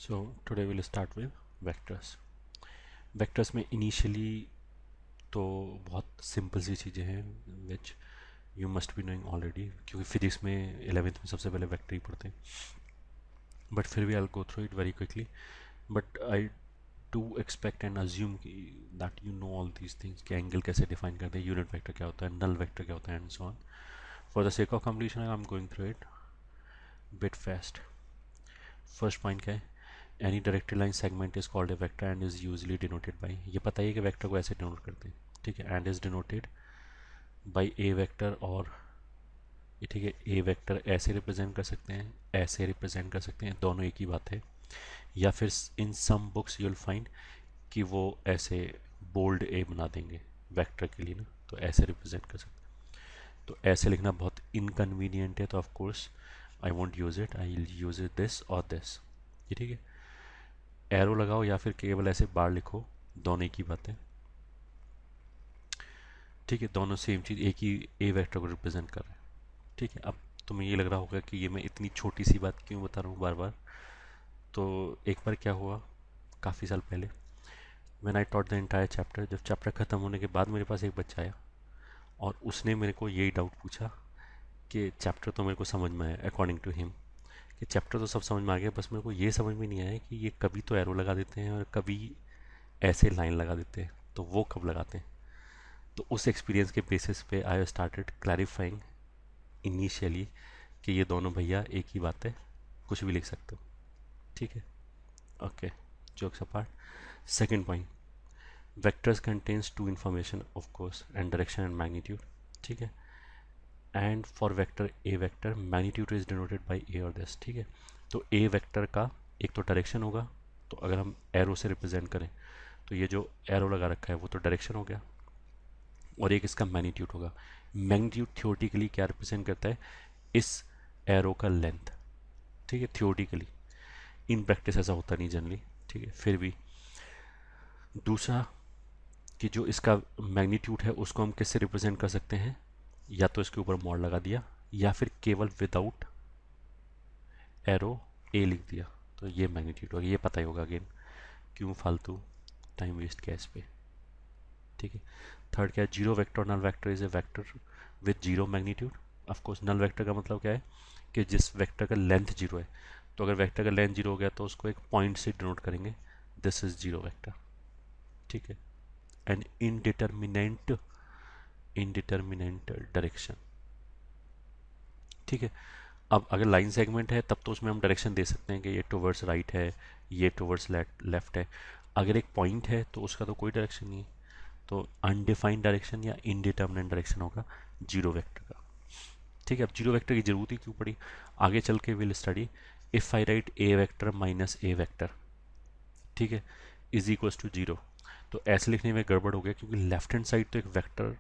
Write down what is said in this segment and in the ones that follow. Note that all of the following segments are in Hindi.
So today we'll start with vectors. Vectors में initially तो बहुत सिंपल सी चीज़ें हैं which you must be knowing already, क्योंकि फिजिक्स में 11th में सबसे पहले वेक्टर ही पढ़ते हैं. बट फिर भी I go through it very quickly. But I do expect and assume that you know all these things कि एंगल कैसे डिफाइन करते हैं, यूनिट वेक्टर क्या होता है, नल वेक्टर क्या होता है, and so on. For the sake of completion I am going through it bit fast. First point क्या है? Any directed line segment is called a vector and is usually denoted by. ये पता ही है कि वेक्टर को ऐसे डिनोट करते हैं, ठीक है. And is denoted by A vector, और ये ठीक है, ए वेक्टर ऐसे रिप्रेजेंट कर सकते हैं, ऐसे रिप्रेजेंट कर सकते हैं, दोनों एक ही बात है. या फिर इन सम बुक्स यूल फाइंड कि वो ऐसे बोल्ड ए बना देंगे वेक्टर के लिए ना, तो ऐसे रिप्रेजेंट कर सकते हैं. तो ऐसे लिखना बहुत इनकन्वीनियंट है, तो of course I won't use it, I will use it this और दिस. ये ठीक है. एरो लगाओ या फिर केवल ऐसे बार लिखो, दोनों एक ही बात है, ठीक है. दोनों सेम चीज़, एक ही ए वेक्टर को रिप्रेजेंट कर रहे हैं, ठीक है. अब तुम्हें ये लग रहा होगा कि ये मैं इतनी छोटी सी बात क्यों बता रहा हूँ बार बार. तो एक बार क्या हुआ, काफ़ी साल पहले, when I taught the entire chapter, जब चैप्टर ख़त्म होने के बाद मेरे पास एक बच्चा आया और उसने मेरे को यही डाउट पूछा कि चैप्टर तो मेरे को समझ में आया अकॉर्डिंग टू हिम, कि चैप्टर तो सब समझ में आ गया, बस मेरे को ये समझ में नहीं आया कि ये कभी तो एरो लगा देते हैं और कभी ऐसे लाइन लगा देते हैं, तो वो कब लगाते हैं. तो उस एक्सपीरियंस के बेसिस पे आई स्टार्टेड क्लैरिफाइंग इनिशियली कि ये दोनों भैया एक ही बात है, कुछ भी लिख सकते हो, ठीक है. Okay, jokes apart. Second point, vectors contains two information of course and direction and magnitude, ठीक है. And for vector A vector magnitude is denoted by A और दिस, ठीक है. तो ए वेक्टर का एक तो डायरेक्शन होगा, तो अगर हम एरो से रिप्रेजेंट करें तो ये जो एरो लगा रखा है वो तो डायरेक्शन हो गया, और एक इसका मैग्नीट्यूड होगा. मैग्नीट्यूड थियोरेटिकली क्या रिप्रेजेंट करता है? इस एरो का लेंथ, ठीक है, थियोरेटिकली. इन प्रैक्टिस ऐसा होता नहीं जनरली, ठीक है, फिर भी. दूसरा, कि जो इसका मैग्नीट्यूड है उसको हम किससे रिप्रेजेंट कर सकते हैं, या तो इसके ऊपर मॉड लगा दिया या फिर केवल विदाउट एरो ए लिख दिया, तो ये मैग्नीट्यूड होगा. ये पता ही होगा अगेन, क्यों फालतू टाइम वेस्ट किया इस पे, ठीक है. थर्ड क्या है? जीरो वेक्टर और null vector is a vector with zero magnitude. Of course null vector का मतलब क्या है कि जिस वेक्टर का लेंथ जीरो है, तो अगर वेक्टर का लेंथ जीरो हो गया तो उसको एक पॉइंट से डिनोट करेंगे, दिस इज जीरो वेक्टर, ठीक है. एंड इनडिटर्मिनेंट डायरेक्शन, ठीक है. अब अगर लाइन सेगमेंट है तब तो उसमें हम डायरेक्शन दे सकते हैं कि ये टुवर्ड्स राइट है, ये टुवर्ड्स लेफ्ट है. अगर एक पॉइंट है तो उसका तो कोई डायरेक्शन नहीं है, तो अनडिफाइंड डायरेक्शन या इनडिटर्मिनेंट डायरेक्शन होगा जीरो वेक्टर का, ठीक है. अब जीरो वेक्टर की जरूरत ही क्यों पड़ी, आगे चल के will study. If I right A vector minus A vector, ठीक है, इज इक्वल्स टू जीरो, तो ऐसे लिखने में गड़बड़ हो गया, क्योंकि लेफ्ट हैंड साइड तो एक वेक्टर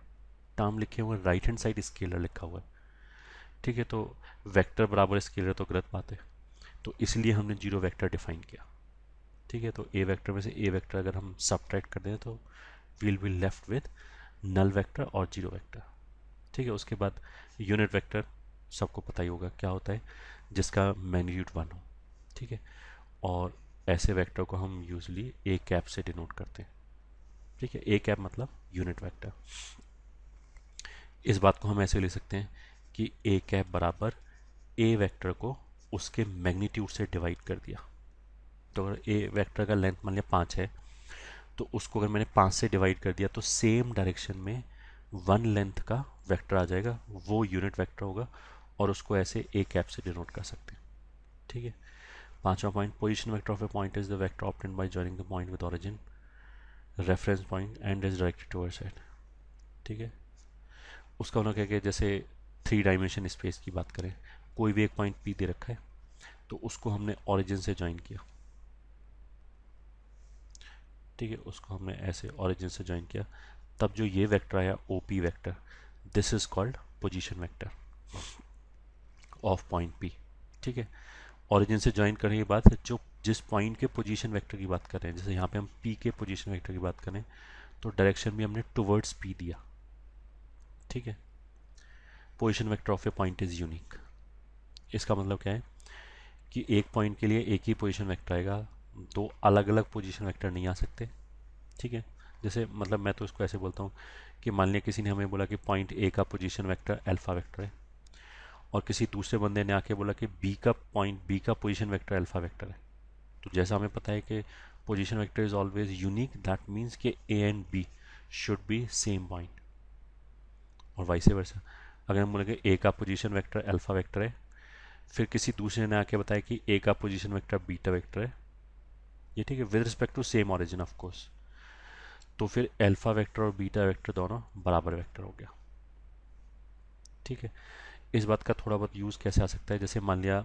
टर्म लिखे हुए, राइट हैंड साइड स्केलर लिखा हुआ है, ठीक है. तो वेक्टर बराबर स्केलर तो गलत बात है, तो इसलिए हमने जीरो वेक्टर डिफाइन किया, ठीक है. तो ए वेक्टर में से ए वेक्टर अगर हम सब्ट्रैक्ट कर दें तो will be left with null vector और जीरो वेक्टर, ठीक है. उसके बाद यूनिट वेक्टर सबको पता ही होगा क्या होता है, जिसका मैग्नीट्यूड वन हो, ठीक है. और ऐसे वेक्टर को हम यूजली ए कैप से डिनोट करते हैं, ठीक है. ए कैप मतलब यूनिट वेक्टर. इस बात को हम ऐसे ले सकते हैं कि ए कैप बराबर ए वेक्टर को उसके मैग्नीट्यूड से डिवाइड कर दिया. तो अगर ए वेक्टर का लेंथ मान लिया 5 है, तो उसको अगर मैंने 5 से डिवाइड कर दिया तो सेम डायरेक्शन में वन लेंथ का वेक्टर आ जाएगा, वो यूनिट वेक्टर होगा, और उसको ऐसे ए कैप से डिनोट कर सकते हैं, ठीक है. पांचवा point, position vector of a point is the vector obtained by joining the point with origin reference point and is directed towards it, ठीक है. उसका होना क्या, जैसे थ्री डायमेंशन स्पेस की बात करें, कोई भी एक पॉइंट पी दे रखा है, तो उसको हमने ओरिजिन से ज्वाइन किया, ठीक है. उसको हमने ऐसे ओरिजिन से ज्वाइन किया, तब जो ये वेक्टर आया O P vector, this is called position vector of point P, ठीक है. ओरिजिन से ज्वाइन करने के बाद जो जिस पॉइंट के पोजीशन वेक्टर की बात कर रहे हैं, जैसे यहाँ पे हम पी के पोजीशन वेक्टर की बात करें, तो डायरेक्शन भी हमने टुवर्ड्स पी दिया, ठीक है. Position vector of a point is unique. इसका मतलब क्या है कि एक पॉइंट के लिए एक ही पोजीशन वेक्टर आएगा, दो अलग अलग पोजीशन वेक्टर नहीं आ सकते। ठीक है, जैसे मतलब मैं तो इसको ऐसे बोलता हूँ कि मान लिया किसी ने हमें बोला कि पॉइंट ए का पोजीशन वेक्टर अल्फा वेक्टर है, और किसी दूसरे बंदे ने आके बोला कि बी का पोजीशन वेक्टर अल्फा वेक्टर है। तो जैसा हमें पता है कि position vector is always unique, that means कि A and B should be same point, और वाइस वर्सा। अगर हम बोलेंगे ए का पोजीशन वेक्टर अल्फा वेक्टर है, फिर किसी दूसरे ने आके बताया कि ए का पोजीशन वेक्टर बीटा वेक्टर है, ये ठीक है, with respect to same origin of course, तो फिर अल्फा वेक्टर और बीटा वेक्टर दोनों बराबर वेक्टर हो गया। ठीक है, इस बात का थोड़ा बहुत यूज़ कैसे आ सकता है, जैसे मान लिया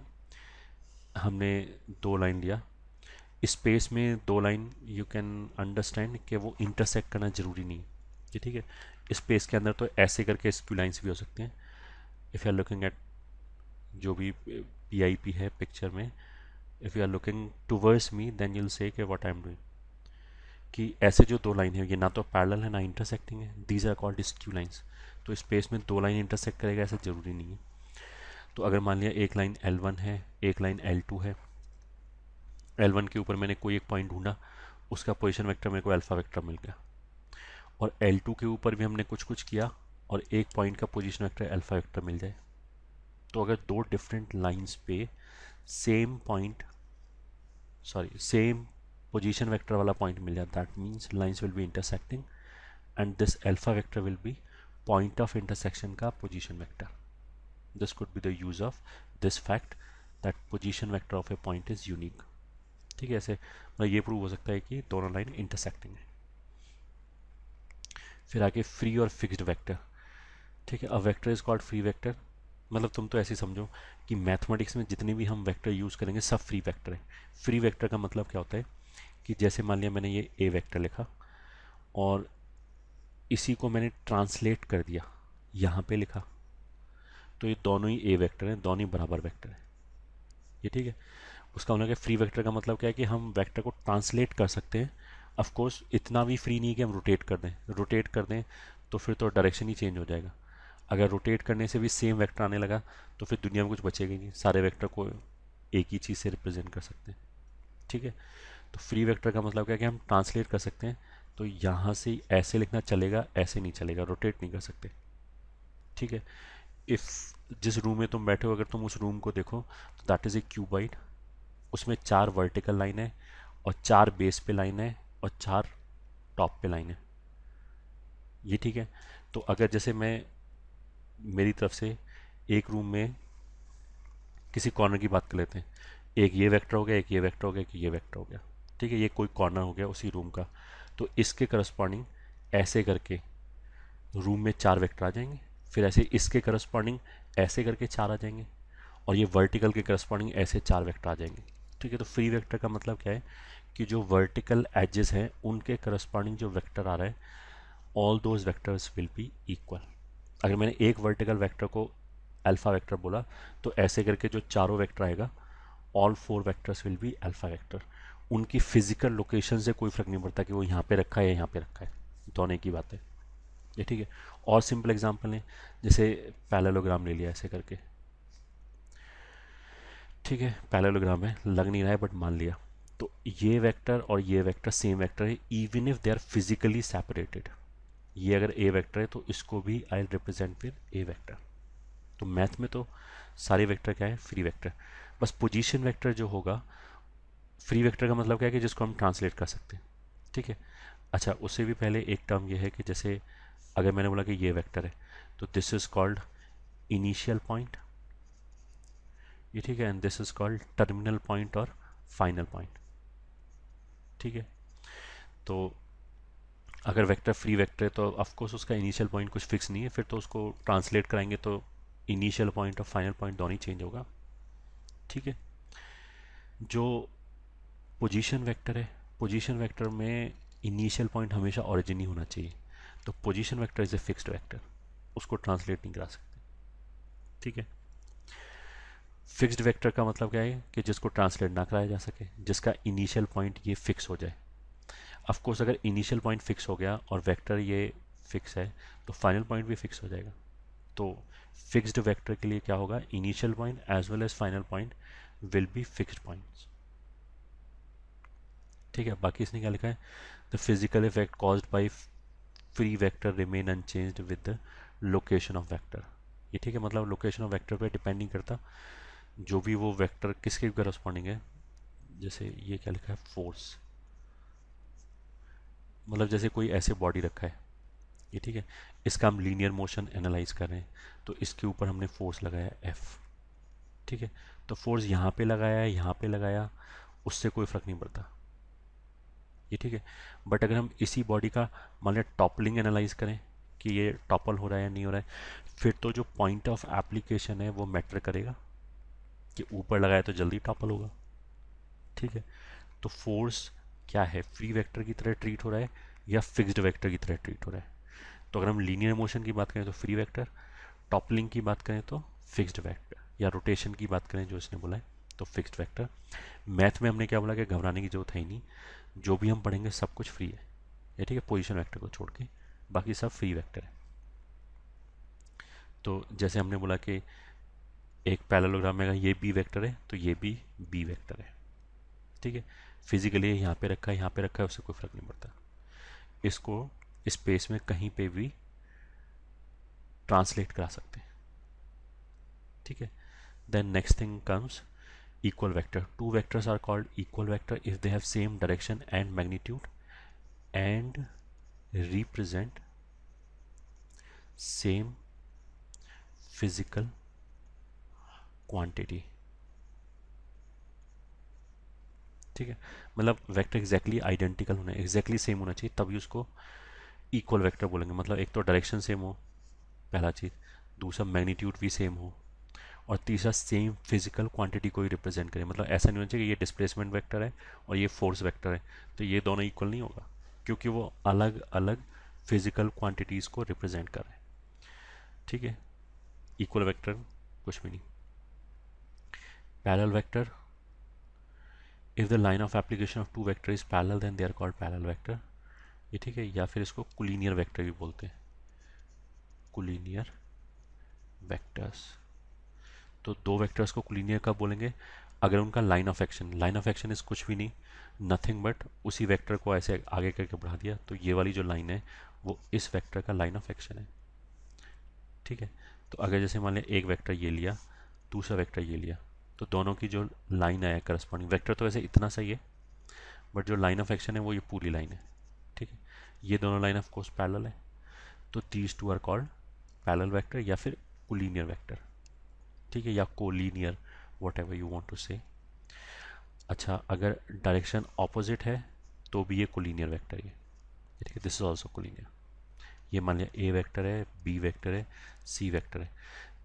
हमने दो लाइन लिया, स्पेस में दो लाइन यू कैन अंडरस्टैंड कि वो इंटरसेक्ट करना जरूरी नहीं है। ये ठीक है, स्पेस के अंदर तो ऐसे करके स्क्यू लाइन्स भी हो सकते हैं। If you are looking at जो भी पीआईपी है पिक्चर में, if you are looking towards me then you'll say कि व्हाट आई एम डूइंग, कि ऐसे जो दो लाइन है ये ना तो पैरेलल है ना इंटरसेक्टिंग है, these are called skew lines. तो स्पेस में दो लाइन इंटरसेक्ट करेगा ऐसा जरूरी नहीं है। तो अगर मान लिया एक लाइन L1 है, एक लाइन L2 है, L1 के ऊपर मैंने कोई एक पॉइंट ढूंढा, उसका पोजीशन वेक्टर मेरे को अल्फा वेक्टर मिल गया, और L2 के ऊपर भी हमने कुछ कुछ किया और एक पॉइंट का पोजीशन वेक्टर अल्फा वेक्टर मिल जाए, तो अगर दो डिफरेंट लाइंस पे same point sorry same position vector वाला पॉइंट मिल जाए, that means lines will be intersecting and this alpha vector will be point of intersection का position vector. This could be the use of this fact that position vector of a point is unique. ठीक है, ऐसे मतलब ये प्रूव हो सकता है कि दोनों लाइन इंटरसेक्टिंग है। फिर आगे फ्री और फिक्स्ड वेक्टर। ठीक है, a vector is called free vector, मतलब तुम तो ऐसे समझो कि मैथमेटिक्स में जितने भी हम वेक्टर यूज़ करेंगे सब फ्री वेक्टर है। फ्री वेक्टर का मतलब क्या होता है कि जैसे मान लिया मैंने ये ए वेक्टर लिखा और इसी को मैंने ट्रांसलेट कर दिया, यहाँ पे लिखा, तो ये दोनों ही ए वेक्टर हैं, दोनों ही बराबर वेक्टर हैं। ये ठीक है, उसका मतलब फ्री वेक्टर का मतलब क्या है कि हम वेक्टर को ट्रांसलेट कर सकते हैं। ऑफ कोर्स इतना भी फ्री नहीं कि हम रोटेट कर दें तो फिर तो डायरेक्शन ही चेंज हो जाएगा। अगर रोटेट करने से भी सेम वेक्टर आने लगा तो फिर दुनिया में कुछ बचेगा ही नहीं, सारे वेक्टर को एक ही चीज़ से रिप्रेजेंट कर सकते हैं। ठीक है, तो फ्री वेक्टर का मतलब क्या है कि हम ट्रांसलेट कर सकते हैं, तो यहाँ से ऐसे लिखना चलेगा, ऐसे नहीं चलेगा, रोटेट नहीं कर सकते। ठीक है, इफ़ जिस रूम में तुम बैठे हो अगर तुम उस रूम को देखो तो दैट इज़ ए क्यूबाइड, उसमें चार वर्टिकल लाइन है और चार बेस पे लाइन है और चार टॉप पे लाइन है। ये ठीक है, तो अगर जैसे मैं मेरी तरफ से एक रूम में किसी कॉर्नर की बात कर लेते हैं, एक ये वेक्टर हो गया, एक ये वेक्टर हो गया, एक ये वेक्टर हो गया। ठीक है, ये कोई कॉर्नर हो गया उसी रूम का, तो इसके करस्पॉन्डिंग ऐसे करके रूम में चार वेक्टर आ जाएंगे, फिर ऐसे इसके करस्पॉन्डिंग ऐसे करके चार आ जाएंगे, और ये वर्टिकल के करस्पॉन्डिंग ऐसे चार वेक्टर आ जाएंगे। ठीक है, तो फ्री वेक्टर का मतलब क्या है कि जो वर्टिकल एजेस हैं उनके करस्पॉन्डिंग जो वेक्टर आ रहा है all those vectors will be equal. अगर मैंने एक वर्टिकल वेक्टर को अल्फा वेक्टर बोला तो ऐसे करके जो चारों वेक्टर आएगा all four vectors will be alpha vector. उनकी फिजिकल लोकेशन से कोई फर्क नहीं पड़ता कि वो यहाँ पे रखा है या यहाँ पे रखा है, दोनों की बात है। ये ठीक है, और सिंपल एग्जांपल है, जैसे पैरेललोग्राम ले लिया ऐसे करके। ठीक है, पैरेललोग्राम है, लग नहीं रहा है बट मान लिया, तो ये वेक्टर और ये वेक्टर सेम वेक्टर है even if they are physically separated. ये अगर ए वेक्टर है तो इसको भी I represent with a vector. तो मैथ में तो सारे वेक्टर क्या है, फ्री वेक्टर। बस पोजीशन वेक्टर जो होगा, फ्री वेक्टर का मतलब क्या है कि जिसको हम ट्रांसलेट कर सकते हैं। ठीक है, अच्छा उससे भी पहले एक टर्म ये है कि जैसे अगर मैंने बोला कि ये वेक्टर है तो this is called initial point. ये ठीक है, and this is called terminal point और फाइनल पॉइंट। ठीक है, तो अगर वेक्टर फ्री वेक्टर है तो ऑफकोर्स उसका इनिशियल पॉइंट कुछ फिक्स नहीं है, फिर तो उसको ट्रांसलेट कराएंगे तो इनिशियल पॉइंट और फाइनल पॉइंट दोनों ही चेंज होगा। ठीक है, जो पोजीशन वेक्टर है, पोजीशन वेक्टर में इनिशियल पॉइंट हमेशा ओरिजिन ही होना चाहिए, तो position vector is a fixed vector, उसको ट्रांसलेट नहीं करा सकते। ठीक है, फिक्स्ड वेक्टर का मतलब क्या है कि जिसको ट्रांसलेट ना कराया जा सके, जिसका इनिशियल पॉइंट ये फिक्स हो जाए। ऑफ कोर्स अगर इनिशियल पॉइंट फिक्स हो गया और वेक्टर ये फिक्स है तो फाइनल पॉइंट भी फिक्स हो जाएगा। तो फिक्स्ड वेक्टर के लिए क्या होगा, initial point as well as final point will be fixed points. ठीक है, बाकी इसने क्या लिखा है, the physical effect caused by free vector remain unchanged with the location of vector. ये ठीक है, मतलब लोकेशन ऑफ वेक्टर पे डिपेंड नहीं करता, जो भी वो वेक्टर किसके करस्पॉन्डिंग है। जैसे ये क्या लिखा है, फोर्स, मतलब जैसे कोई ऐसे बॉडी रखा है, ये ठीक है, इसका हम लीनियर मोशन एनालाइज कर रहे हैं, तो इसके ऊपर हमने फोर्स लगाया एफ, ठीक है, तो फोर्स यहाँ पे लगाया, यहाँ पे लगाया, उससे कोई फर्क नहीं पड़ता, ये ठीक है। बट अगर हम इसी बॉडी का मान लिया टॉपलिंग एनालाइज करें कि ये टॉपल हो रहा है या नहीं हो रहा है, फिर तो जो पॉइंट ऑफ एप्लीकेशन है वो मैटर करेगा, कि ऊपर लगाया तो जल्दी टॉपल होगा, ठीक है। तो फोर्स क्या है, फ्री वेक्टर की तरह ट्रीट हो रहा है या फिक्स्ड वेक्टर की तरह ट्रीट हो रहा है। तो अगर हम लीनियर मोशन की बात करें तो फ्री वेक्टर, टॉपलिंग की बात करें तो फिक्स्ड वेक्टर, या रोटेशन की बात करें जो इसने बोला है तो फिक्स्ड वेक्टर। मैथ में हमने क्या बोला कि घबराने की जरूरत है ही नहीं, जो भी हम पढ़ेंगे सब कुछ फ्री है, ये ठीक है, पोजीशन वेक्टर को छोड़ के बाकी सब फ्री वेक्टर है। तो जैसे हमने बोला कि एक पैरेललोग्राम में अगर ये बी वेक्टर है तो ये भी बी वेक्टर है, ठीक है। फिजिकली यहाँ पे रखा है, यहाँ पे रखा है, उससे कोई फर्क नहीं पड़ता, इसको स्पेस में कहीं पे भी ट्रांसलेट करा सकते हैं, ठीक है। Then next thing comes equal vector. Two vectors are called equal vector if they have same direction and magnitude and represent same physical quantity, ठीक है। मतलब वेक्टर एग्जैक्टली आइडेंटिकल होना, एग्जैक्टली सेम होना चाहिए, तभी उसको इक्वल वेक्टर बोलेंगे। मतलब एक तो डायरेक्शन सेम हो, पहला चीज़, दूसरा मैग्नीट्यूड भी सेम हो, और तीसरा सेम फिजिकल क्वांटिटी को ही रिप्रेजेंट करे। मतलब ऐसा नहीं होना चाहिए कि ये डिस्प्लेसमेंट वेक्टर है और ये फोर्स वेक्टर है तो ये दोनों इक्वल नहीं होगा, क्योंकि वो अलग अलग फिजिकल क्वांटिटीज़ को रिप्रेजेंट कर रहे हैं, ठीक है। इक्वल वेक्टर कुछ भी नहीं। Parallel vector, if the line of application of two vector is parallel then they are called parallel vector, ये ठीक है। या फिर इसको कोलिनियर वेक्टर भी बोलते हैं, कोलिनियर वेक्टर्स। तो दो वेक्टर्स को कोलिनियर कब बोलेंगे, अगर उनका लाइन ऑफ एक्शन इज कुछ भी नहीं, नथिंग बट उसी वेक्टर को ऐसे आगे करके बढ़ा दिया, तो ये वाली जो लाइन है वो इस वेक्टर का लाइन ऑफ एक्शन है, ठीक है। तो अगर जैसे मान लिया एक वेक्टर ये लिया, दूसरा वेक्टर ये लिया, तो दोनों की जो लाइन है करस्पॉन्डिंग, वेक्टर तो वैसे इतना सही है, बट जो लाइन ऑफ एक्शन है वो ये पूरी लाइन है, ठीक है। ये दोनों लाइन ऑफ कोर्स पैरेलल है, तो these two are called parallel vector या फिर कोलिनियर वेक्टर, ठीक है, या collinear, whatever you want to say. अच्छा, अगर डायरेक्शन ऑपोजिट है तो भी ये कोलिनियर वेक्टर है, ठीक है, दिस इज ऑल्सो कोलिनियर। ये मान लिया ए वेक्टर है, बी वेक्टर है, सी वेक्टर है,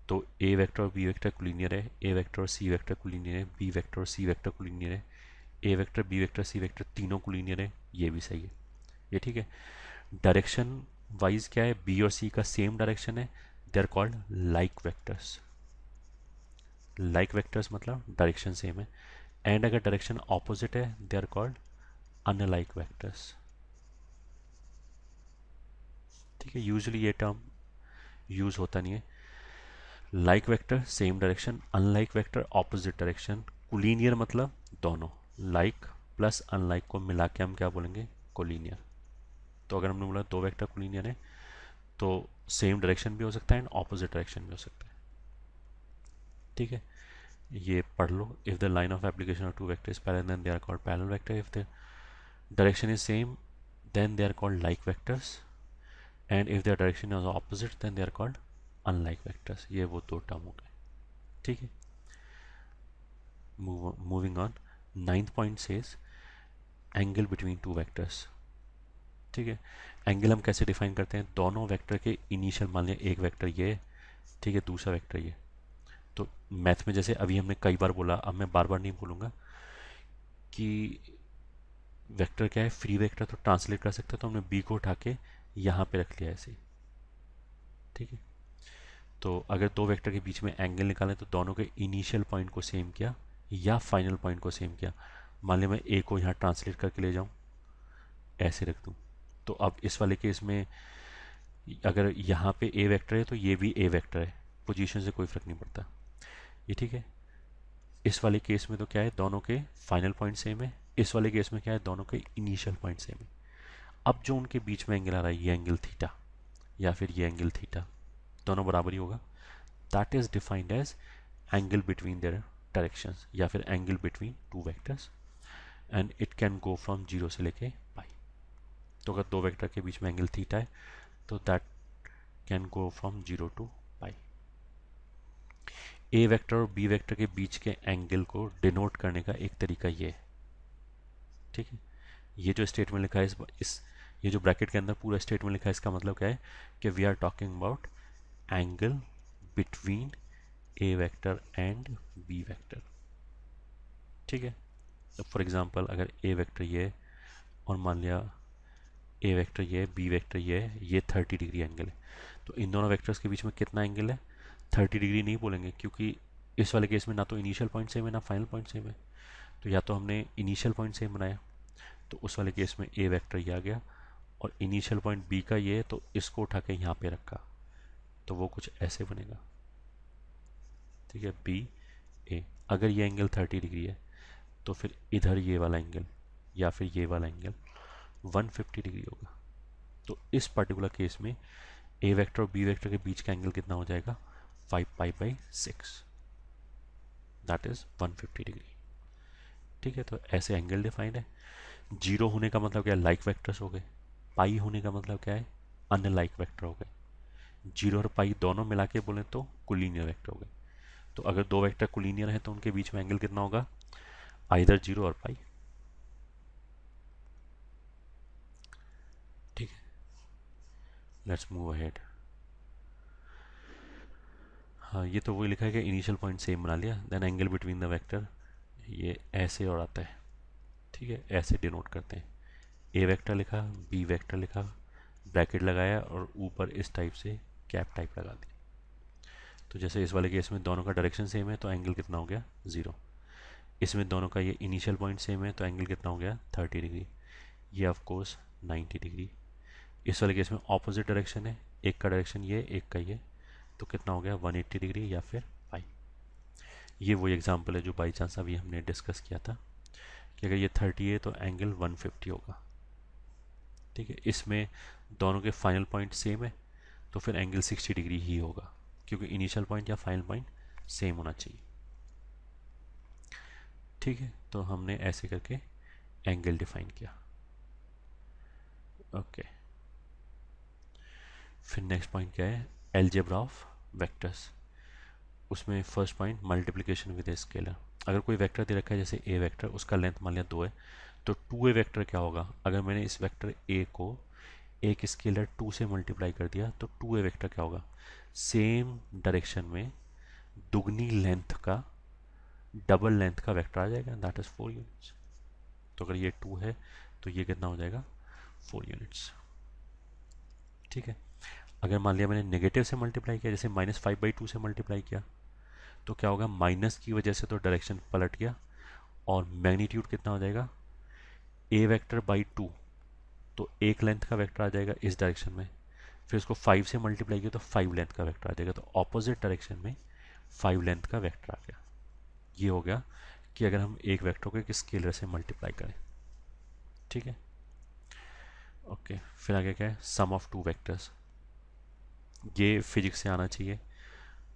तो ए वेक्टर और बी वेक्टर कोलिनियर है, ए वेक्टर और सी वेक्टर कोलिनियर है, बी वेक्टर और सी वेक्टर कोलिनियर है, A vector B vector C vector तीनों कोलिनियर है, ये भी सही है, ये ठीक है। डायरेक्शन वाइज क्या है, बी और सी का सेम डायरेक्शन है, they are called like vectors. Like vectors मतलब डायरेक्शन सेम है, एंड अगर डायरेक्शन ऑपोजिट है they are called unlike vectors, ठीक है। यूजुअली ये टर्म यूज होता नहीं है। Like vector same direction, unlike vector opposite direction, collinear मतलब दोनों, लाइक प्लस अनलाइक को मिला के हम क्या बोलेंगे, कोलिनियर। तो अगर हमने बोला दो वेक्टर कोलिनियर है तो सेम डायरेक्शन भी हो सकता है एंड ऑपोजिट डायरेक्शन भी हो सकता है, ठीक है। ये पढ़ लो, if the line of application of two vector is parallel then they are called parallel vector, if the direction is same then they are called like vectors, and if their direction is opposite then they are called unlike vectors। ये वो दो टर्म हो गए, ठीक है। Moving on, ninth point says angle between two vectors, ठीक है। एंगल हम कैसे डिफाइन करते हैं, दोनों वेक्टर के इनिशियल, मान लिया एक वेक्टर ये, ठीक है, दूसरा वेक्टर ये, तो मैथ में जैसे अभी हमने कई बार बोला, अब मैं बार बार नहीं बोलूँगा कि वेक्टर क्या है, फ्री वेक्टर तो ट्रांसलेट कर सकते हैं, तो हमने बी को उठा के यहाँ पे रख लिया ऐसे ही, ठीक है। तो अगर दो वेक्टर के बीच में एंगल निकालें तो दोनों के इनिशियल पॉइंट को सेम किया या फाइनल पॉइंट को सेम किया। मान लिया मैं ए को यहाँ ट्रांसलेट करके ले जाऊँ, ऐसे रख दूँ, तो अब इस वाले केस में अगर यहाँ पे ए वेक्टर है तो ये भी ए वेक्टर है, पोजीशन से कोई फर्क नहीं पड़ता, ये ठीक है। इस वाले केस में तो क्या है, दोनों के फाइनल पॉइंट सेम है इस वाले केस में क्या है, दोनों के इनिशियल पॉइंट सेम है। अब जो उनके बीच में एंगल आ रहा है, ये एंगल थीटा या फिर ये एंगल थीटा, दोनों बराबर ही होगा। That is defined as angle between their directions या फिर angle between two vectors, and it can go from zero से लेके पाई। तो अगर दो वेक्टर के बीच में एंगल थीटा है तो that can go from zero to pi. A vector और बी वेक्टर के बीच के एंगल को डिनोट करने का एक तरीका ये है, ठीक है। ये जो स्टेटमेंट लिखा है इस ये जो ब्रैकेट के अंदर पूरा स्टेटमेंट लिखा है, इसका मतलब क्या है कि we are talking about angle between A vector and B vector, ठीक है। तो फॉर एग्जांपल अगर ए वेक्टर ये है और मान लिया ए वेक्टर ये है, बी वेक्टर ये है, ये 30 डिग्री एंगल है, तो इन दोनों वेक्टर्स के बीच में कितना एंगल है, 30 डिग्री नहीं बोलेंगे, क्योंकि इस वाले केस में ना तो इनिशियल पॉइंट सेम है ना फाइनल पॉइंट सेम है। तो या तो हमने इनिशियल पॉइंट सेम बनाया, तो उस वाले केस में ए वेक्टर ये आ गया, और इनिशियल पॉइंट बी का ये है तो इसको उठा के यहाँ पे रखा, तो वो कुछ ऐसे बनेगा, ठीक है। बी ए, अगर ये एंगल 30 डिग्री है तो फिर इधर ये वाला एंगल या फिर ये वाला एंगल 150 डिग्री होगा। तो इस पर्टिकुलर केस में ए वेक्टर और बी वेक्टर के बीच का एंगल कितना हो जाएगा, 5π/6, दैट इज 150 डिग्री, ठीक है। तो ऐसे एंगल डिफाइंड है। जीरो होने का मतलब क्या है, लाइक वेक्टर्स हो गए। पाई होने का मतलब क्या है, अनलाइक वेक्टर हो गए। जीरो और पाई दोनों मिला के बोले तो कोलिनियर वेक्टर हो गए। तो अगर दो वेक्टर कोलिनियर है तो उनके बीच में एंगल कितना होगा, आइदर जीरो और पाई, ठीक है। Let's move ahead. हाँ, ये तो वही लिखा है कि इनिशियल पॉइंट सेम बना लिया, then angle between the vector ये ऐसे और आता है, ठीक है। ऐसे डिनोट करते हैं, ए वेक्टर लिखा, बी वेक्टर लिखा, ब्रैकेट लगाया और ऊपर इस टाइप से कैप टाइप लगा दी। तो जैसे इस वाले केस में दोनों का डायरेक्शन सेम है तो एंगल कितना हो गया, ज़ीरो। इसमें दोनों का ये इनिशियल पॉइंट सेम है तो एंगल कितना हो गया, 30 डिग्री। ये ऑफ कोर्स 90 डिग्री। इस वाले केस में ऑपोजिट डायरेक्शन है, एक का डायरेक्शन ये, एक का ये, तो कितना हो गया, 180 डिग्री या फिर पाई। ये वही एग्जाम्पल है जो बाई चांस अभी हमने डिस्कस किया था कि अगर ये 30 है तो एंगल 150 होगा, ठीक है। इसमें दोनों के फाइनल पॉइंट सेम है तो फिर एंगल 60 डिग्री ही होगा, क्योंकि इनिशियल पॉइंट या फाइनल पॉइंट सेम होना चाहिए, ठीक है। तो हमने ऐसे करके एंगल डिफाइन किया, ओके। फिर नेक्स्ट पॉइंट क्या है, एलजेब्रा ऑफ वेक्टर्स। उसमें first point multiplication with a scalar. अगर कोई वेक्टर दे रखा है जैसे ए वेक्टर, उसका लेंथ मान लिया 2 है, तो 2a वेक्टर क्या होगा, अगर मैंने इस वेक्टर ए को एक स्केलर 2 से मल्टीप्लाई कर दिया तो 2a वेक्टर क्या होगा, सेम डायरेक्शन में दुगनी लेंथ का, डबल लेंथ का वेक्टर आ जाएगा, दैट इज 4 यूनिट्स। तो अगर ये 2 है तो ये कितना हो जाएगा, 4 यूनिट्स, ठीक है। अगर मान लिया मैंने नेगेटिव से मल्टीप्लाई किया, जैसे -5/2 से मल्टीप्लाई किया, तो क्या होगा, माइनस की वजह से तो डायरेक्शन पलट गया, और मैग्नीट्यूड कितना हो जाएगा, ए वेक्टर बाई 2, तो एक लेंथ का वेक्टर आ जाएगा इस डायरेक्शन में, फिर उसको 5 से मल्टीप्लाई किया तो 5 लेंथ का वेक्टर आ जाएगा, तो ऑपोजिट डायरेक्शन में 5 लेंथ का वेक्टर आ गया। ये हो गया कि अगर हम एक वेक्टर को एक स्केलर से मल्टीप्लाई करें, ठीक है, ओके। फिर आगे क्या है, सम ऑफ टू वेक्टर्स। ये फिजिक्स से आना चाहिए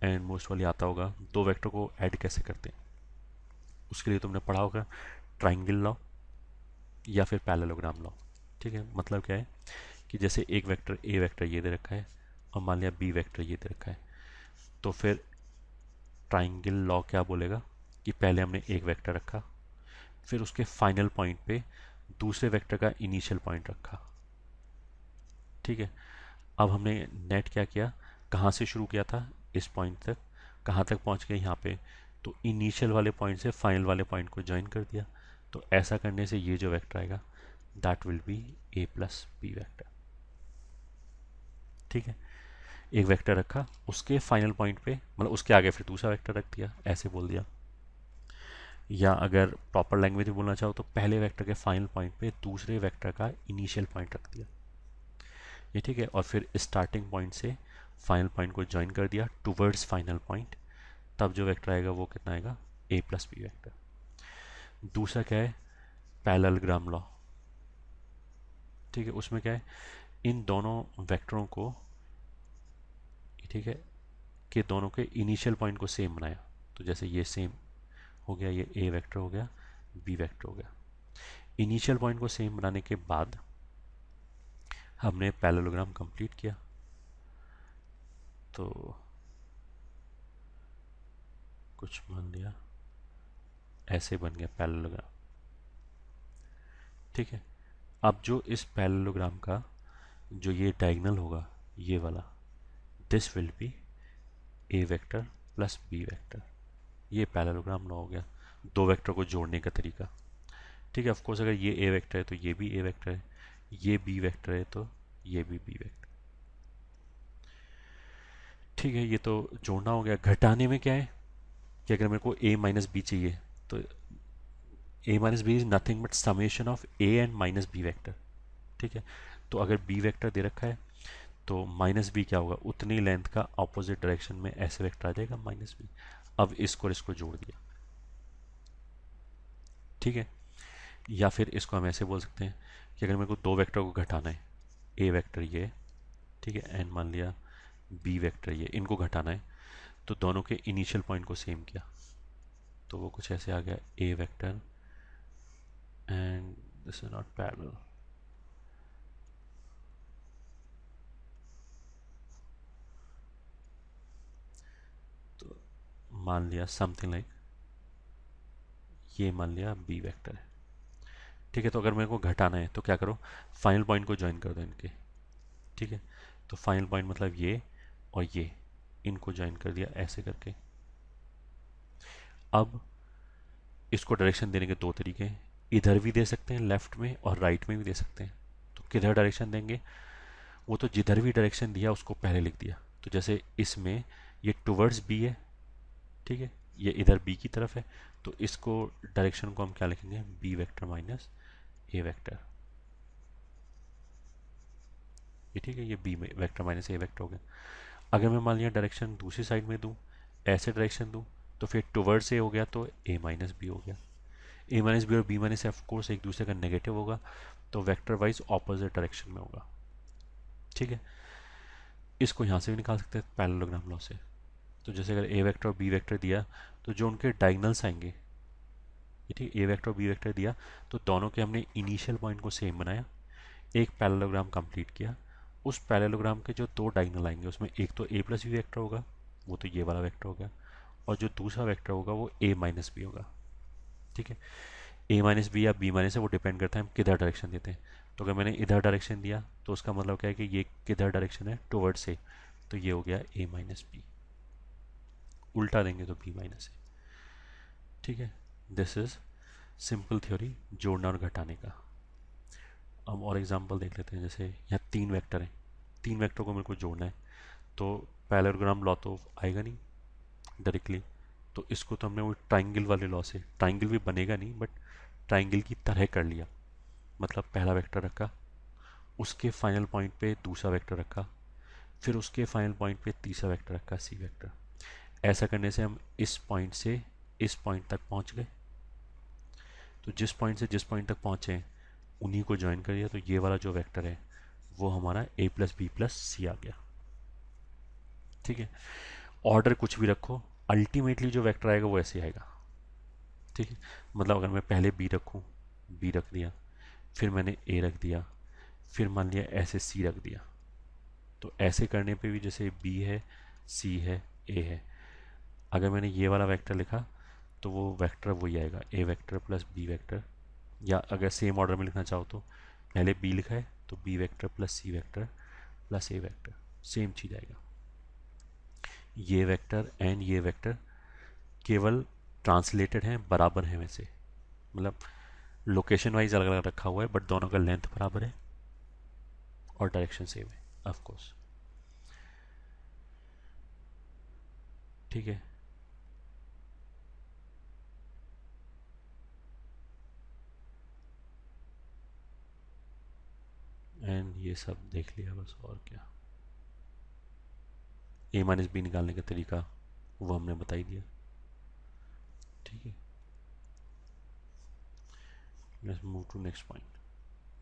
एंड मोस्ट वाली आता होगा। दो वेक्टर को ऐड कैसे करते हैं, उसके लिए तुमने पढ़ा होगा ट्राइंगल लॉ या फिर पैरेललोग्राम लॉ, ठीक है। मतलब क्या है कि जैसे एक वेक्टर ए वेक्टर ये दे रखा है और मान लिया बी वेक्टर ये दे रखा है, तो फिर ट्राइंगल लॉ क्या बोलेगा कि पहले हमने एक वेक्टर रखा, फिर उसके फाइनल पॉइंट पे दूसरे वेक्टर का इनिशियल पॉइंट रखा, ठीक है। अब हमने नेट क्या किया, कहाँ से शुरू किया था, इस पॉइंट तक, कहाँ तक पहुँच गए यहाँ पे, तो इनिशियल वाले पॉइंट से फाइनल वाले पॉइंट को ज्वाइन कर दिया। तो ऐसा करने से ये जो वेक्टर आएगा that will be a plus B vector, ठीक है। एक वेक्टर रखा, उसके फाइनल पॉइंट पे मतलब उसके आगे फिर दूसरा वेक्टर रख दिया, ऐसे बोल दिया। या अगर प्रॉपर लैंग्वेज में बोलना चाहो तो पहले वेक्टर के फाइनल पॉइंट पे दूसरे वेक्टर का इनिशियल पॉइंट रख दिया, ये ठीक है। और फिर स्टार्टिंग पॉइंट से फाइनल पॉइंट को ज्वाइन कर दिया टूवर्ड्स फाइनल पॉइंट, तब जो वेक्टर आएगा वो कितना आएगा, a प्लस बी वेक्टर। दूसरा क्या है, पैरेललोग्राम लॉ। ठीक है, उसमें क्या है, इन दोनों वेक्टरों को, ठीक है, कि दोनों के इनिशियल पॉइंट को सेम बनाया। तो जैसे ये सेम हो गया, ये ए वेक्टर हो गया, बी वेक्टर हो गया। इनिशियल पॉइंट को सेम बनाने के बाद हमने पैरेललोग्राम कंप्लीट किया। तो कुछ मान लिया ऐसे बन गया पैरेललोग्राम। ठीक है, अब जो इस पैरेललोग्राम का जो ये डायगोनल होगा, ये वाला, this will be A vector plus B vector. ये पैरेललोग्राम लॉ हो गया, दो वेक्टर को जोड़ने का तरीका। ठीक है, ऑफकोर्स अगर ये ए वेक्टर है तो ये भी ए वेक्टर है, ये बी वेक्टर है तो ये भी बी वेक्टर। ठीक है, ये तो जोड़ना हो गया। घटाने में क्या है कि अगर मेरे को a माइनस बी चाहिए तो a minus B is nothing but summation of a and minus B vector. ठीक है, तो अगर b वेक्टर दे रखा है तो माइनस बी क्या होगा, उतनी लेंथ का ऑपोजिट डायरेक्शन में ऐसे वेक्टर आ जाएगा माइनस बी। अब इसको और इसको जोड़ दिया। ठीक है, या फिर इसको हम ऐसे बोल सकते हैं कि अगर मेरे को दो वेक्टर को घटाना है, ए वेक्टर ये, ठीक है, एंड मान लिया बी वेक्टर ये, इनको घटाना है, तो दोनों के इनिशियल पॉइंट को सेम किया, तो वो कुछ ऐसे आ गया A vector and this is not parallel. तो मान लिया समथिंग लाइक ये, मान लिया बी वेक्टर है। ठीक है, तो अगर मेरे को घटाना है तो क्या करो, फाइनल पॉइंट को ज्वाइन कर दो इनके। ठीक है, तो फाइनल पॉइंट मतलब ये और ये, इनको ज्वाइन कर दिया ऐसे करके। अब इसको डायरेक्शन देने के दो तरीके हैं, इधर भी दे सकते हैं लेफ्ट में और राइट में भी दे सकते हैं। तो किधर डायरेक्शन देंगे, वो तो जिधर भी डायरेक्शन दिया उसको पहले लिख दिया। तो जैसे इसमें ये टुवर्ड्स बी है, ठीक है, ये इधर बी की तरफ है, तो इसको डायरेक्शन को हम क्या लिखेंगे, बी वेक्टर माइनस ए वेक्टर। ये ठीक है, ये बी वेक्टर माइनस ए वेक्टर हो गया। अगर मैं मान लिया डायरेक्शन दूसरी साइड में दूँ, ऐसे डायरेक्शन दूँ, तो फिर टुवर्ड्स ए हो गया तो ए माइनस बी हो गया। ए माइनस बी और बी माइनस ऑफ कोर्स एक दूसरे का नेगेटिव होगा, तो वेक्टर वाइज ऑपोजिट डायरेक्शन में होगा। ठीक है, इसको यहाँ से भी निकाल सकते हैं पैरेललोग्राम लॉ से। तो जैसे अगर ए वेक्टर और बी वेक्टर दिया, तो जो उनके डायगोनल्स आएंगे, ठीक, ए वेक्टर और बी वेक्टर दिया, तो दोनों के हमने इनिशियल पॉइंट को सेम बनाया, एक पैरेललोग्राम कंप्लीट किया। उस पैरेललोग्राम के जो दो डायगोनल आएंगे उसमें एक तो ए प्लस बी वेक्टर होगा, वो तो ये वाला वेक्टर हो गया, और जो दूसरा वेक्टर होगा वो ए माइनस बी होगा। ठीक है, ए माइनस बी या बी माइनस है वो डिपेंड करता है हम किधर डायरेक्शन देते हैं। तो अगर मैंने इधर डायरेक्शन दिया तो उसका मतलब क्या है कि ये किधर डायरेक्शन है, टुवर्ड्स से, तो ये हो गया ए माइनस बी। उल्टा देंगे तो बी माइनस ए। ठीक है, दिस इज सिंपल थ्योरी जोड़ना और घटाने का। अब और एग्जांपल देख लेते हैं। जैसे यहाँ तीन वेक्टर हैं, तीन वेक्टर को मेरे को जोड़ना है, तो पैरेललोग्राम लॉ तो आएगा नहीं डायरेक्टली, तो इसको तो हमने वो ट्राइंगल वाले लॉ से, ट्राइंगल भी बनेगा नहीं बट ट्राइंगल की तरह कर लिया। मतलब पहला वेक्टर रखा, उसके फाइनल पॉइंट पे दूसरा वेक्टर रखा, फिर उसके फाइनल पॉइंट पे तीसरा वेक्टर रखा, सी वेक्टर। ऐसा करने से हम इस पॉइंट से इस पॉइंट तक पहुंच गए। तो जिस पॉइंट से जिस पॉइंट तक पहुंचे उन्हीं को ज्वाइन कर दिया, तो ये वाला जो वेक्टर है वो हमारा ए प्लस बी प्लस सी आ गया। ठीक है, ऑर्डर कुछ भी रखो, अल्टीमेटली जो वेक्टर आएगा वो ऐसे आएगा। ठीक है, मतलब अगर मैं पहले बी रखूँ, बी रख दिया, फिर मैंने ए रख दिया, फिर मान लिया ऐसे सी रख दिया, तो ऐसे करने पे भी जैसे बी है, सी है, ए है, अगर मैंने ये वाला वेक्टर लिखा तो वो वेक्टर वही आएगा, ए वेक्टर प्लस बी वेक्टर। या अगर सेम ऑर्डर में लिखना चाहो तो पहले बी लिखा है तो बी वेक्टर प्लस सी वेक्टर प्लस ए वेक्टर, सेम चीज़ आएगा। ये वेक्टर एंड ये वेक्टर केवल ट्रांसलेटेड हैं, बराबर हैं वैसे, मतलब लोकेशन वाइज अलग अलग रखा हुआ है बट दोनों का लेंथ बराबर है और डायरेक्शन सेम है ऑफ कोर्स। ठीक है, एंड ये सब देख लिया बस, और क्या। ए माइनस बी निकालने का तरीका वो हमने बता ही दिया। ठीक है, let's move to next point.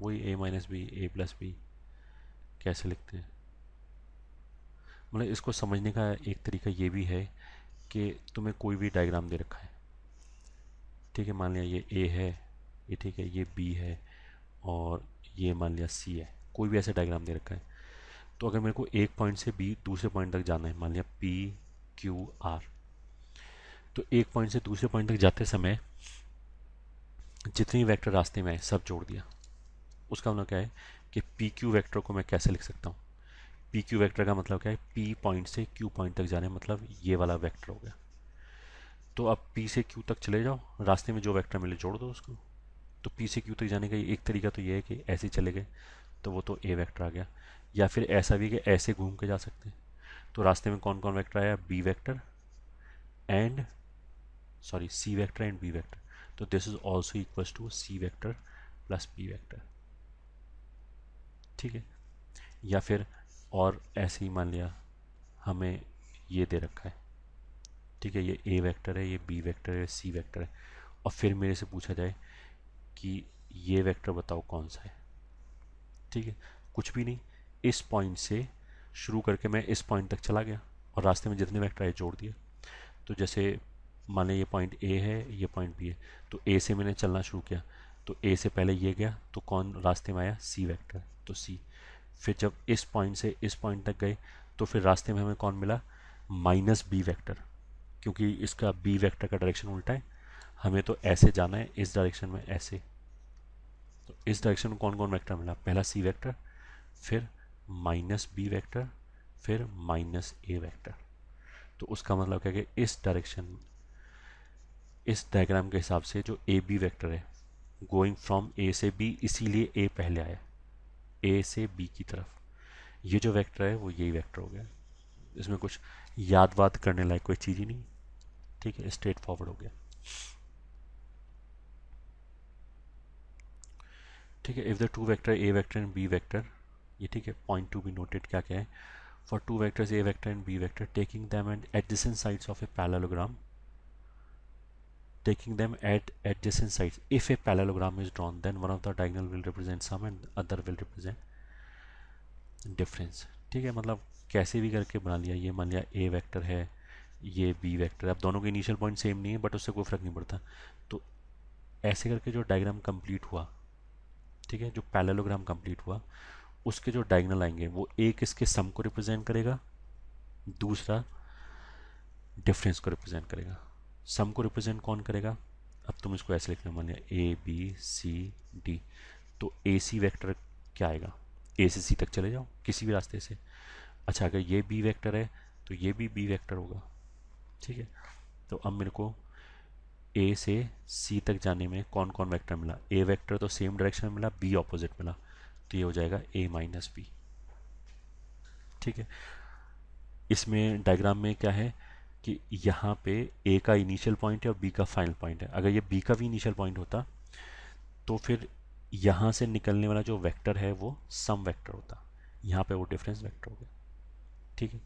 वही A minus B, A plus B कैसे लिखते हैं? मतलब इसको समझने का एक तरीका ये भी है कि तुम्हें कोई भी डायग्राम दे रखा है, ठीक है, मान लिया ये ए है, ये ठीक है, ये बी है, और ये मान लिया सी है, कोई भी ऐसा डायग्राम दे रखा है। तो अगर मेरे को एक पॉइंट से बी दूसरे पॉइंट तक जाना है, मान लिया पी क्यू आर, तो एक पॉइंट से दूसरे पॉइंट तक जाते समय जितनी वेक्टर रास्ते में आए सब जोड़ दिया। उसका मतलब क्या है कि पी क्यू वेक्टर को मैं कैसे लिख सकता हूँ? पी क्यू वेक्टर का मतलब क्या है? पी पॉइंट से क्यू पॉइंट तक जाने, मतलब ये वाला वेक्टर हो गया। तो अब पी से क्यू तक चले जाओ, रास्ते में जो वेक्टर मिले जोड़ दो उसको। तो पी से क्यू तक जाने का एक तरीका तो ये है कि ऐसे ही चले गए, तो वो तो ए वेक्टर आ गया। या फिर ऐसा भी कि ऐसे घूम के जा सकते हैं। तो रास्ते में कौन कौन वेक्टर आया? B vector and, sorry, C vector and B vector. तो this is also equals to C vector plus B vector, ठीक है। या फिर और ऐसे ही मान लिया हमें ये दे रखा है, ठीक है, ये ए वेक्टर है, ये बी वेक्टर है, सी वेक्टर है, और फिर मेरे से पूछा जाए कि ये वेक्टर बताओ कौन सा है, ठीक है। कुछ भी नहीं, इस पॉइंट से शुरू करके मैं इस पॉइंट तक चला गया और रास्ते में जितने वेक्टर आए जोड़ दिए। तो जैसे मान लें ये पॉइंट ए है, ये पॉइंट बी है, तो ए से मैंने चलना शुरू किया, तो ए से पहले ये गया, तो कौन रास्ते में आया? सी वेक्टर, तो सी। फिर जब इस पॉइंट से इस पॉइंट तक गए, तो फिर रास्ते में हमें कौन मिला? माइनस बी वेक्टर, क्योंकि इसका बी वेक्टर का डायरेक्शन उल्टा है, हमें तो ऐसे जाना है, इस डायरेक्शन में ऐसे। तो इस डायरेक्शन में कौन कौन वेक्टर मिला? पहला सी वेक्टर, फिर माइनस बी वेक्टर, फिर माइनस ए वेक्टर। तो उसका मतलब क्या है कि इस डायरेक्शन, इस डायग्राम के हिसाब से जो ए बी वेक्टर है, गोइंग फ्रॉम ए से बी, इसीलिए ए पहले आया, ए से बी की तरफ, ये जो वेक्टर है वो यही वेक्टर हो गया। इसमें कुछ याद वाद करने लायक कोई चीज़ ही नहीं, ठीक है, स्ट्रेट फॉरवर्ड हो गया, ठीक है। If the two vector A vector and B vector, ये ठीक है, पॉइंट टू बी नोटेड क्या क्या है? For two vectors A vector and B vector, taking them at adjacent sides of a parallelogram, taking them at adjacent sides. If a parallelogram is drawn, then one of the diagonal will represent sum and other will represent difference, ठीक है। मतलब कैसे भी करके बना लिया। ये मान लिया ए वेक्टर है, ये बी वेक्टर है, अब दोनों के इनिशियल पॉइंट सेम नहीं है, बट उससे कोई फर्क नहीं पड़ता। तो ऐसे करके जो डायग्राम कंप्लीट हुआ, ठीक है, जो पैरेललोग्राम कंप्लीट हुआ, उसके जो डायगोनल आएंगे वो एक इसके सम को रिप्रेजेंट करेगा, दूसरा डिफरेंस को रिप्रेजेंट करेगा। सम को रिप्रेजेंट कौन करेगा? अब तुम इसको ऐसे लिखना, मान लिया ए बी सी डी, तो ए सी वेक्टर क्या आएगा? ए से सी तक चले जाओ किसी भी रास्ते से। अच्छा, अगर ये बी वेक्टर है तो ये भी बी वेक्टर होगा, ठीक है। तो अब मेरे को ए से सी तक जाने में कौन कौन वेक्टर मिला? ए वेक्टर तो सेम डायरेक्शन में मिला, बी ऑपोजिट मिला, तो ये हो जाएगा ए माइनस बी, ठीक है। इसमें डायग्राम में क्या है कि यहाँ पे ए का इनिशियल पॉइंट है और बी का फाइनल पॉइंट है। अगर ये बी का भी इनिशियल पॉइंट होता तो फिर यहाँ से निकलने वाला जो वेक्टर है वो सम वेक्टर होता, यहाँ पे वो डिफरेंस वेक्टर हो गया, ठीक है।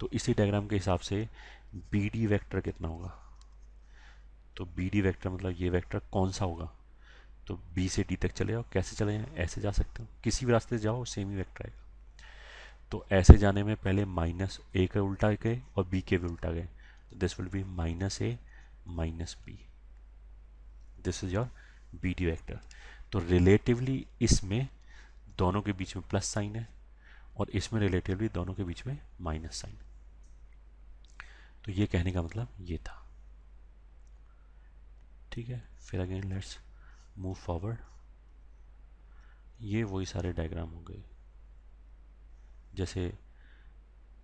तो इसी डायग्राम के हिसाब से बी डी वेक्टर कितना होगा? तो बी डी वेक्टर मतलब ये वेक्टर कौन सा होगा? तो बी से डी तक चले जाओ, कैसे चले जाएं? ऐसे जा सकते हो, किसी भी रास्ते से जाओ सेम ही वेक्टर आएगा। तो ऐसे जाने में पहले माइनस ए के उल्टा गए और बी के भी उल्टा गए, तो this will be minus A minus B, this is your B D vector. तो रिलेटिवली इसमें दोनों के बीच में प्लस साइन है और इसमें रिलेटिवली दोनों के बीच में माइनस साइन। तो ये कहने का मतलब ये था, ठीक है। फिर अगेन लेट्स मूव फॉरवर्ड। ये वही सारे डायग्राम हो गए, जैसे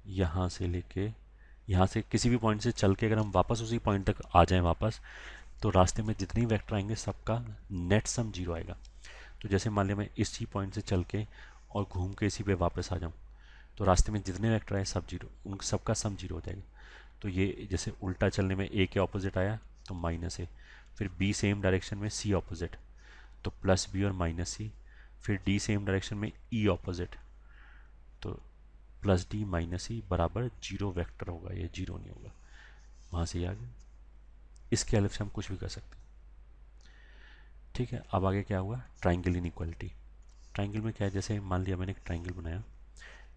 यहाँ से लेके, यहाँ से किसी भी पॉइंट से चल के अगर हम वापस उसी पॉइंट तक आ जाएं वापस, तो रास्ते में जितनी वेक्टर आएंगे सबका नेट सम जीरो आएगा। तो जैसे मान लिया मैं इसी पॉइंट से चल के और घूम के इसी पे वापस आ जाऊँ, तो रास्ते में जितने वेक्टर आए सब जीरो, उन सबका सम जीरो हो जाएगा। तो ये जैसे उल्टा चलने में ए के ऑपोजिट आया तो माइनस ए, फिर बी सेम डायरेक्शन में सी ऑपोजिट तो प्लस बी और माइनस सी, फिर डी सेम डायरेक्शन में ई ऑपोजिट तो प्लस डी माइनस सी बराबर जीरो वेक्टर होगा, ये जीरो नहीं होगा। वहाँ से ये आ गया। इसके हेल्प से हम कुछ भी कर सकते हैं, ठीक है, अब आगे क्या हुआ, ट्राइंगल इनइक्वालिटी। ट्राइंगल में क्या है, जैसे मान लिया मैंने एक ट्राइंगल बनाया,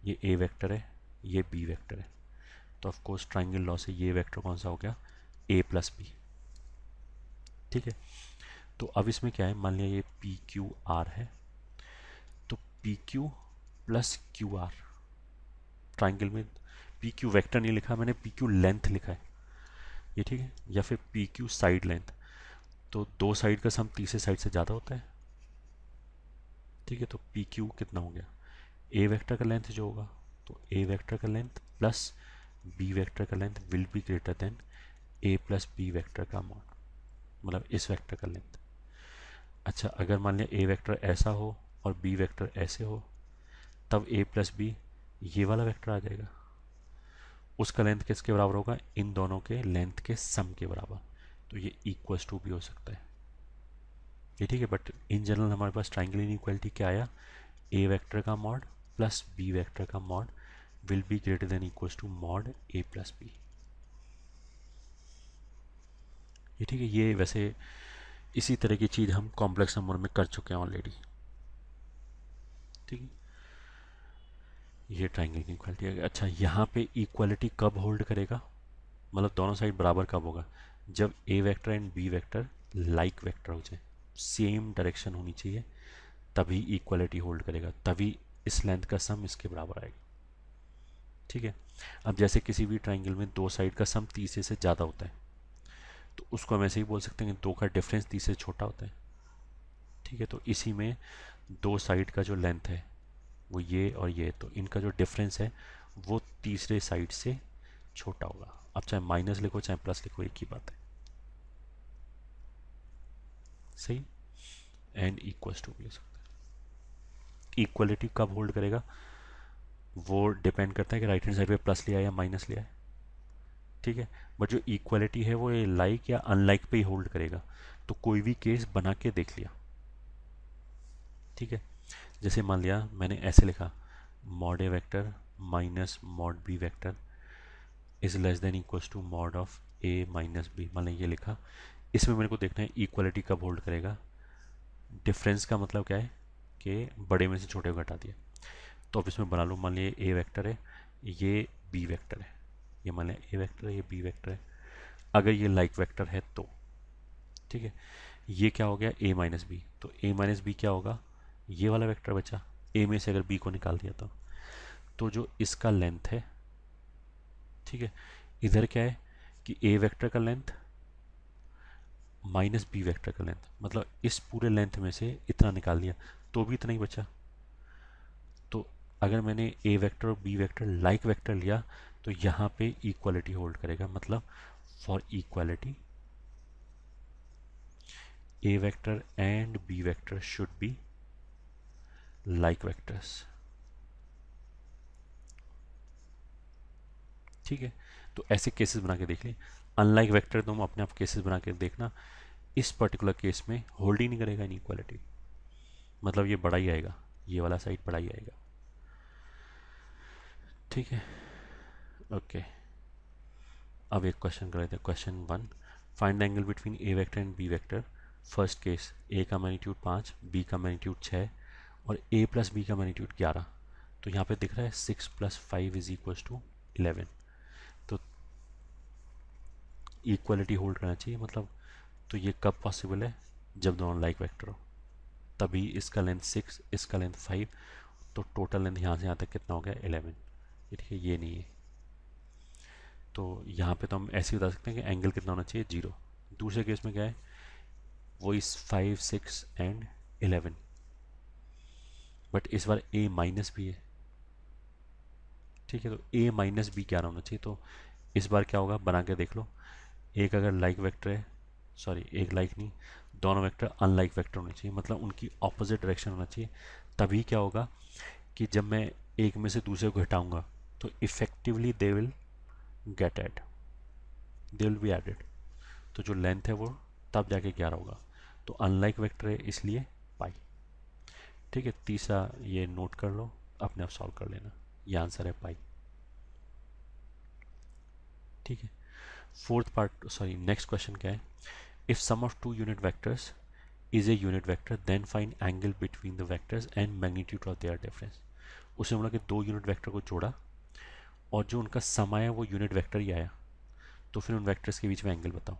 ये ए वेक्टर है, ये बी वेक्टर है, तो ऑफ कोर्स ट्राइंगल लॉ से ये वेक्टर कौन सा हो गया, ए प्लस बी। ठीक है, तो अब इसमें क्या है, मान लिया ये पी क्यू आर है, तो P Q plus Q R, triangle में पी क्यू वेक्टर नहीं लिखा मैंने, पी क्यू लेंथ लिखा है ये, ठीक है, या फिर पी क्यू साइड लेंथ, तो दो साइड का सम तीसरे साइड से ज़्यादा होता है। ठीक है, तो पी क्यू कितना हो गया, ए वेक्टर का लेंथ जो होगा, तो ए वेक्टर का लेंथ प्लस बी वेक्टर का length will be greater than A plus B vector का मॉड, मतलब इस वेक्टर का लेंथ। अच्छा, अगर मान लिया ए वेक्टर ऐसा हो और बी वेक्टर ऐसे हो, तब ए प्लस बी ये वाला वेक्टर आ जाएगा, उसका लेंथ किसके बराबर होगा, इन दोनों के लेंथ के सम के बराबर, तो ये इक्वल्स टू भी हो सकता है ये। ठीक है, बट इन जनरल हमारे पास ट्राइंगल इनइक्वालिटी क्या आया, ए वेक्टर का मॉड प्लस बी वेक्टर का mod will be greater than equals to mod A plus B. ये ठीक है, ये वैसे इसी तरह की चीज़ हम कॉम्प्लेक्स नंबर में कर चुके हैं ऑलरेडी। ठीक है, ये ट्राइंगल की इक्वालिटी है। अच्छा, यहाँ पे इक्वालिटी कब होल्ड करेगा, मतलब दोनों साइड बराबर कब होगा, जब A vector and B vector like vector हो जाए, सेम डायरेक्शन होनी चाहिए, तभी इक्वालिटी होल्ड करेगा, तभी इस लेंथ का सम इसके बराबर आएगा। ठीक है, अब जैसे किसी भी ट्राइंगल में दो साइड का सम तीसरे से ज़्यादा होता है, तो उसको हम ऐसे ही बोल सकते हैं कि दो का डिफरेंस तीसरे से छोटा होता है। ठीक है, तो इसी में दो साइड का जो लेंथ है वो ये और ये, तो इनका जो डिफरेंस है वो तीसरे साइड से छोटा होगा। अब चाहे माइनस लिखो चाहे प्लस लिखो, एक ही बात है। सही, एंड इक्वल्स टू भी हो सकता है। इक्वलिटी कब होल्ड करेगा, वो डिपेंड करता है कि राइट हैंड साइड पे प्लस लिया है या माइनस लिया है। ठीक है, बट जो इक्वलिटी है वो ये लाइक या अनलाइक पे ही होल्ड करेगा, तो कोई भी केस बना के देख लिया। ठीक है, जैसे मान लिया मैंने ऐसे लिखा, mod A vector minus mod B vector is less than equals to mod of A minus B, मैंने ये लिखा। इसमें मेरे को देखना है इक्वलिटी कब होल्ड करेगा। डिफरेंस का मतलब क्या है कि बड़े में से छोटे को घटा दिया, तो अब इसमें बना लूँ, मान लिया ए वेक्टर है, ये बी वेक्टर है, ये मान लिया ए वेक्टर है, ये बी वेक्टर है, अगर ये लाइक वेक्टर है तो। ठीक है, ये क्या हो गया, ए माइनस बी, तो ए माइनस बी क्या होगा, ये वाला वेक्टर बचा, ए में से अगर बी को निकाल दिया तो जो इसका लेंथ है, ठीक है, इधर क्या है कि ए वेक्टर का लेंथ माइनस बी वेक्टर का लेंथ, मतलब इस पूरे लेंथ में से इतना निकाल दिया तो भी इतना ही बचा। तो अगर मैंने ए वेक्टर और बी वेक्टर लाइक वेक्टर लिया तो यहाँ पे इक्वालिटी होल्ड करेगा, मतलब for equality A vector and B vector should be like vectors. ठीक है, तो ऐसे केसेस बना के देख लें। अनलाइक वेक्टर तुम अपने आप केसेस बना के देखना, इस पर्टिकुलर केस में होल्ड ही नहीं करेगा इनइक्वालिटी, मतलब ये बड़ा ही आएगा, ये वाला साइड बड़ा ही आएगा। ठीक है, ओके, अब एक क्वेश्चन कर लेते हैं, question 1, find the angle between A vector and B vector. First case, A का मैग्नीट्यूड 5, बी का मैग्नीट्यूड 6 और ए प्लस बी का मैग्नीट्यूड 11। तो यहाँ पे दिख रहा है 6 + 5 इज इक्वल्स टू 11, तो इक्वलिटी होल्ड करना चाहिए, मतलब तो ये कब पॉसिबल है, जब दोनों लाइक वेक्टर हो, तभी इसका लेंथ 6 इसका लेंथ 5, तो टोटल लेंथ यहाँ से यहाँ तक कितना हो गया 11। ये ठीक है, ये नहीं है, तो यहाँ पे तो हम ऐसे ही बता सकते हैं कि एंगल कितना होना चाहिए 0। दूसरे केस में क्या है, वो इस 5 6 एंड 11, बट इस बार ए माइनस भी है। ठीक है, तो ए माइनस बी क्या होना चाहिए, तो इस बार क्या होगा, बना के देख लो, एक अगर लाइक वेक्टर है, सॉरी एक लाइक नहीं, दोनों वेक्टर अनलाइक वेक्टर होने चाहिए, मतलब उनकी ऑपोजिट डायरेक्शन होना चाहिए, तभी क्या होगा कि जब मैं एक में से दूसरे को हटाऊंगा तो effectively they will get add, they will be added, तो जो लेंथ है वो तब जाके 11 होगा, तो अनलाइक वेक्टर है इसलिए पाई। ठीक है, तीसरा ये नोट कर लो, अपने आप सॉल्व कर लेना, ये आंसर है पाई। ठीक है, fourth part, sorry next question क्या है, if sum of two unit vectors is a unit vector then find angle between the vectors and magnitude of their difference. उसने बोला कि दो यूनिट वेक्टर को जोड़ा और जो उनका सम आया वो यूनिट वेक्टर ही आया, तो फिर उन वेक्टर्स के बीच में एंगल बताओ।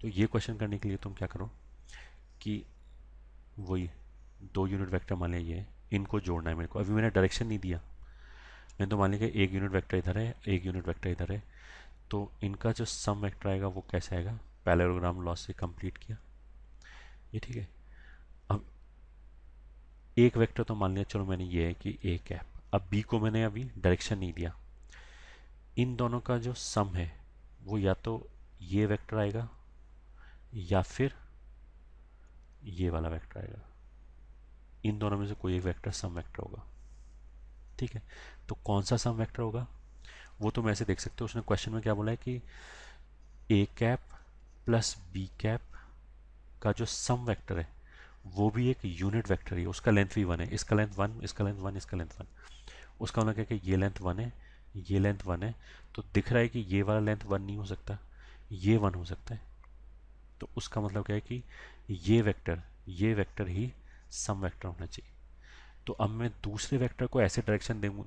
तो ये क्वेश्चन करने के लिए तुम क्या करो कि वही दो यूनिट वेक्टर मान लिया, ये इनको जोड़ना है मेरे को। अभी मैंने डायरेक्शन नहीं दिया, मैंने तो मान लिया कि एक यूनिट वेक्टर इधर है, एक यूनिट वेक्टर इधर है, तो इनका जो सम वेक्टर आएगा वो कैसे आएगा, पैरेललोग्राम लॉ से कंप्लीट किया ये, ठीक है। अब एक वेक्टर तो मान लिया, चलो मैंने ये है कि ए कैप। अब बी को मैंने अभी डायरेक्शन नहीं दिया, इन दोनों का जो सम है वो या तो ये वेक्टर आएगा या फिर ये वाला वेक्टर आएगा, इन दोनों में से कोई एक वेक्टर सम वेक्टर होगा, ठीक है। तो कौन सा सम वेक्टर होगा वो तुम ऐसे देख सकते हो, उसने क्वेश्चन में क्या बोला है कि ए कैप प्लस बी कैप का जो सम वेक्टर है वो भी एक यूनिट वेक्टर ही है, उसका लेंथ भी वन है, इसका लेंथ वन, इसका लेंथ वन, इसका लेंथ वन। उसका मतलब क्या कि ये लेंथ वन है, ये लेंथ वन है, तो दिख रहा है कि ये वाला लेंथ वन नहीं हो सकता, ये वन हो सकता है। तो उसका मतलब क्या है कि ये वेक्टर ही सम वेक्टर होना चाहिए। तो अब मैं दूसरे वेक्टर को ऐसे डायरेक्शन दूँ,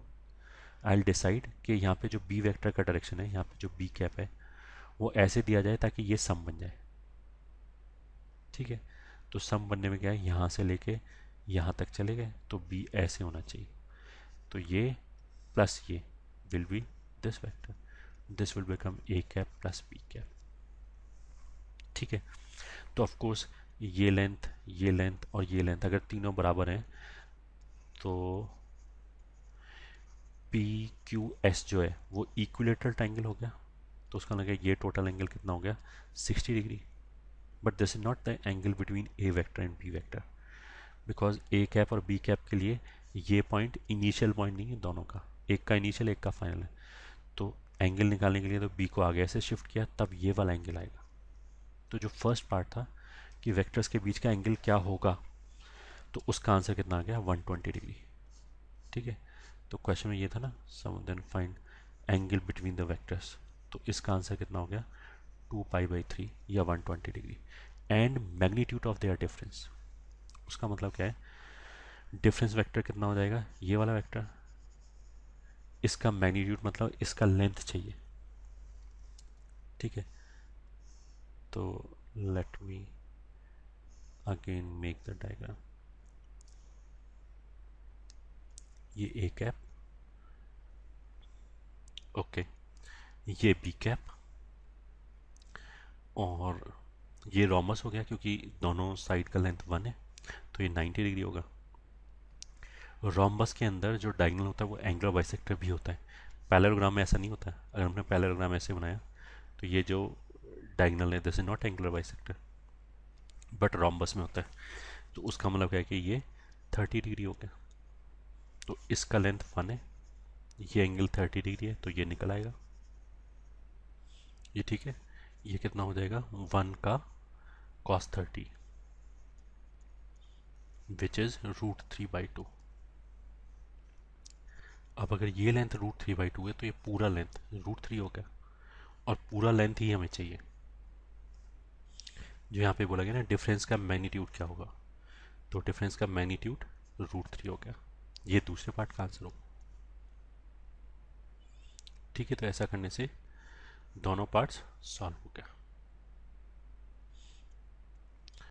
आई डिसाइड कि यहाँ पे जो बी वेक्टर का डायरेक्शन है, यहाँ पे जो बी कैप है वो ऐसे दिया जाए ताकि ये सम बन जाए, ठीक है। तो सम बनने में क्या है, यहाँ से लेके यहाँ तक चले गए तो बी ऐसे होना चाहिए, तो ये प्लस ये will be this vector, this will become A cap plus B cap, ठीक है। तो ऑफ कोर्स ये लेंथ और ये लेंथ अगर तीनों बराबर हैं तो पी क्यू एस जो है वो इक्विलेटरल ट्रायंगल हो गया, तो उसका लगा ये टोटल एंगल कितना हो गया 60 degree. But this is not the angle between A vector and B vector, because A cap और बी कैप के लिए ये पॉइंट इनिशियल पॉइंट नहीं है दोनों का, एक का इनिशियल एक का फाइनल है। तो एंगल निकालने के लिए तो बी को आगे ऐसे शिफ्ट किया तब ये वाला एंगल आएगा। तो जो फर्स्ट पार्ट था कि वेक्टर्स के बीच का एंगल क्या होगा, तो उसका आंसर कितना आ गया 120 डिग्री, ठीक है। तो क्वेश्चन में ये था ना, sum then find angle between the vectors, तो इसका आंसर कितना हो गया 2π/3 या 120 degree and magnitude of their difference. उसका मतलब क्या है, डिफरेंस वेक्टर कितना हो जाएगा, ये वाला वेक्टर, इसका मैग्नीट्यूड मतलब इसका लेंथ चाहिए, ठीक है। तो let me again make the diagram, ये ए कैप, ओके, ये बी कैप, और ये रोमस हो गया क्योंकि दोनों साइड का लेंथ वन है, तो ये 90 डिग्री होगा। रोम्बस के अंदर जो डायगोनल होता है वो एंगुलर बाइसेक्टर भी होता है, पैरेललोग्राम में ऐसा नहीं होता है। अगर हमने पैरेललोग्राम ऐसे बनाया तो ये जो डायगोनल है this is not angular bisector, but rhombus में होता है। तो उसका मतलब क्या है कि ये 30 डिग्री हो गया, तो इसका लेंथ वन है, ये एंगल 30 डिग्री है, तो ये निकल आएगा ये, ठीक है। ये कितना हो जाएगा, वन का cos 30 विच इज √3/2। अब अगर ये लेंथ √3/2 है तो ये पूरा लेंथ √3 हो गया, और पूरा लेंथ ही हमें चाहिए। जो यहाँ पे बोला गया ना डिफरेंस का मैग्नीट्यूड क्या होगा, तो डिफरेंस का मैग्नीट्यूड √3 हो गया, ये दूसरे पार्ट का आंसर होगा, ठीक है। तो ऐसा करने से दोनों पार्ट्स सॉल्व हो गया।